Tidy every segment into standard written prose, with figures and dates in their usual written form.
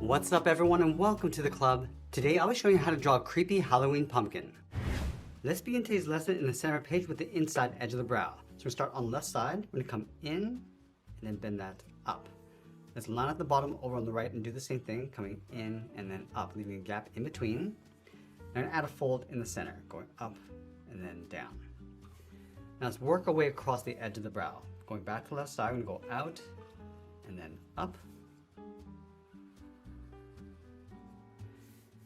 What's up everyone and welcome to the club. Today I'll be showing you how to draw a creepy Halloween pumpkin. Let's begin today's lesson in the center page with the inside edge of the brow. So we'll start on the left side, we're going to come in and then bend that up. Let's line up the bottom over on the right and do the same thing, coming in and then up, leaving a gap in between. Now I'm going to add a fold in the center, going up and then down. Now let's work our way across the edge of the brow. Going back to the left side, we're going to go out and then up.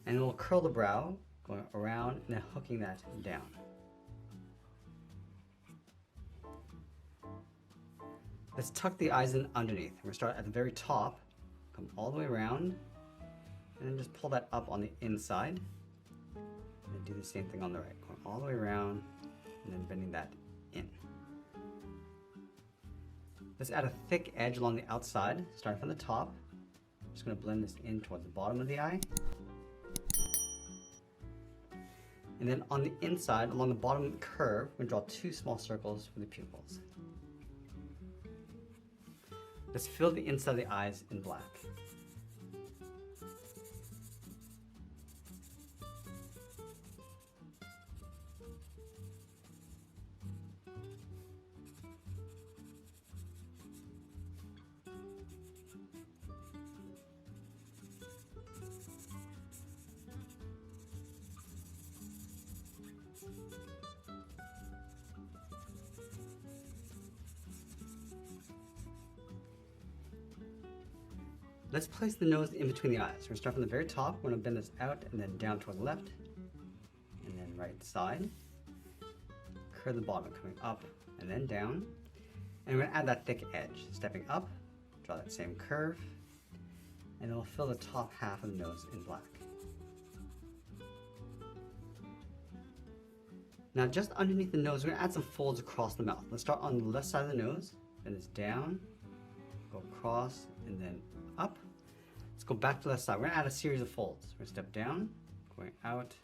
And we'll curl the brow, going around and then hooking that down. Let's tuck the eyes in underneath. We're going to start at the very top, come all the way around, and then just pull that up on the inside. And then do the same thing on the right, going all the way around, and then bending that in. Let's add a thick edge along the outside, starting from the top. Just going to blend this in towards the bottom of the eye. And then on the inside, along the bottom curve, we're going to draw two small circles for the pupils. Let's fill the inside of the eyes in black. Let's place the nose in between the eyes. We're going to start from the very top. We're going to bend this out and then down toward the left, and then right side. Curve the bottom, coming up and then down. And we're going to add that thick edge. Stepping up, draw that same curve, and then we'll fill the top half of the nose in black. Now just underneath the nose, we're going to add some folds across the mouth. Let's start on the left side of the nose, bend this down, go across, and then up. Let's go back to the left side. We're going to add a series of folds. We're going to step down, going out,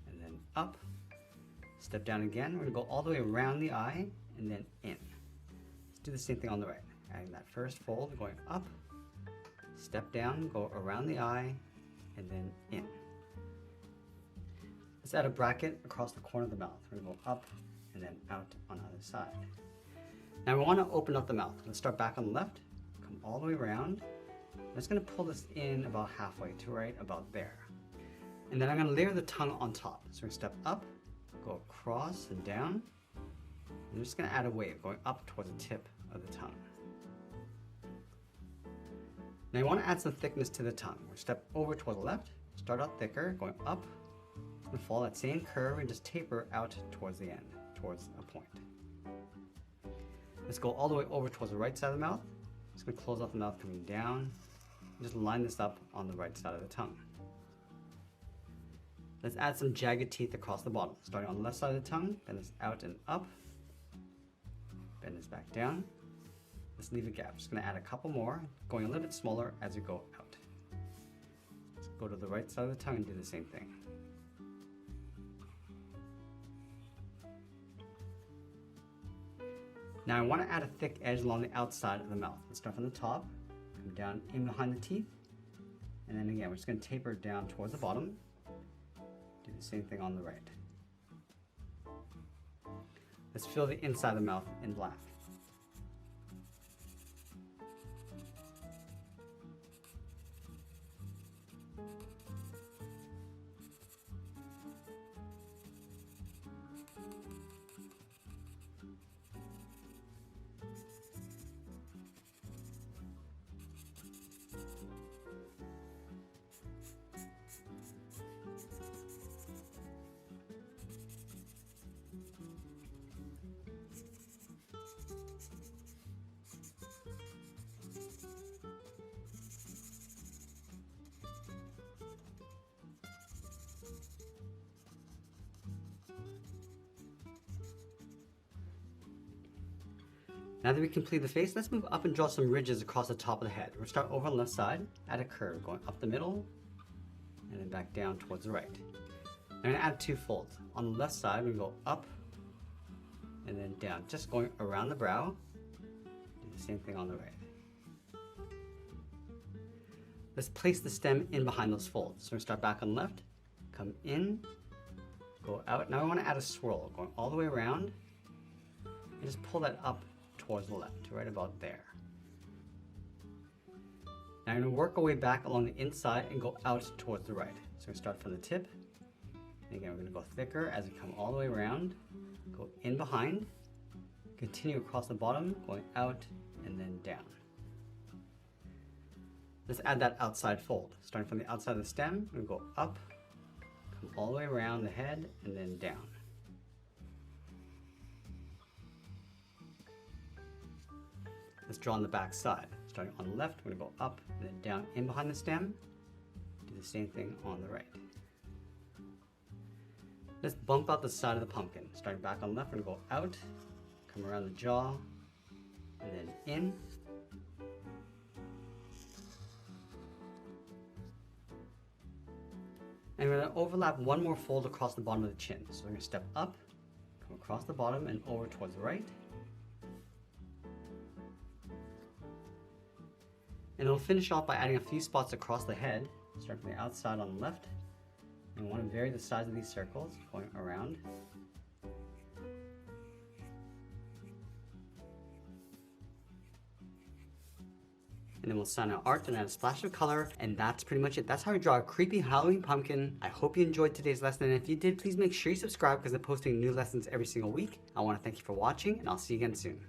and then up. Step down again. We're going to go all the way around the eye and then in. Let's do the same thing on the right. Adding that first fold, going up, step down, go around the eye, and then in. Let's add a bracket across the corner of the mouth. We're going to go up and then out on the other side. Now we want to open up the mouth. Let's start back on the left, come all the way around. I'm just going to pull this in about halfway to right about there. And then I'm going to layer the tongue on top. So we're going to step up, go across and down. I'm just going to add a wave going up towards the tip of the tongue. Now you want to add some thickness to the tongue. We'll step over toward the left, start out thicker, going up, and follow that same curve and just taper out towards the end, towards a point. Let's go all the way over towards the right side of the mouth. Just going to close off the mouth coming down. Just line this up on the right side of the tongue. Let's add some jagged teeth across the bottom. Starting on the left side of the tongue, bend this out and up. Bend this back down. Let's leave a gap. Just going to add a couple more, going a little bit smaller as we go out. Let's go to the right side of the tongue and do the same thing. Now I want to add a thick edge along the outside of the mouth. Let's start from the top, come down in behind the teeth, and then again we're just going to taper down towards the bottom. Do the same thing on the right. Let's fill the inside of the mouth in black. Now that we complete the face, let's move up and draw some ridges across the top of the head. We'll start over on the left side, add a curve going up the middle, and then back down towards the right. I'm going to add two folds. On the left side, we go up and then down, just going around the brow. Do the same thing on the right. Let's place the stem in behind those folds. So we're gonna start back on the left, come in, go out. Now I want to add a swirl, going all the way around, and just pull that up towards the left, right about there. Now I'm going to work our way back along the inside and go out towards the right. So we're going to start from the tip. And again, we're going to go thicker as we come all the way around, go in behind, continue across the bottom, going out and then down. Let's add that outside fold. Starting from the outside of the stem, we're going to go up, come all the way around the head and then down. Let's draw on the back side. Starting on the left, we're going to go up and then down in behind the stem. Do the same thing on the right. Let's bump out the side of the pumpkin. Starting back on the left, we're going to go out, come around the jaw, and then in. And we're going to overlap one more fold across the bottom of the chin. So we're going to step up, come across the bottom and over towards the right. And we'll finish off by adding a few spots across the head, starting from the outside on the left. And we want to vary the size of these circles, going around. And then we'll sign our art and add a splash of color, and that's pretty much it. That's how we draw a creepy Halloween pumpkin. I hope you enjoyed today's lesson, and if you did, please make sure you subscribe because I'm posting new lessons every single week. I want to thank you for watching, and I'll see you again soon.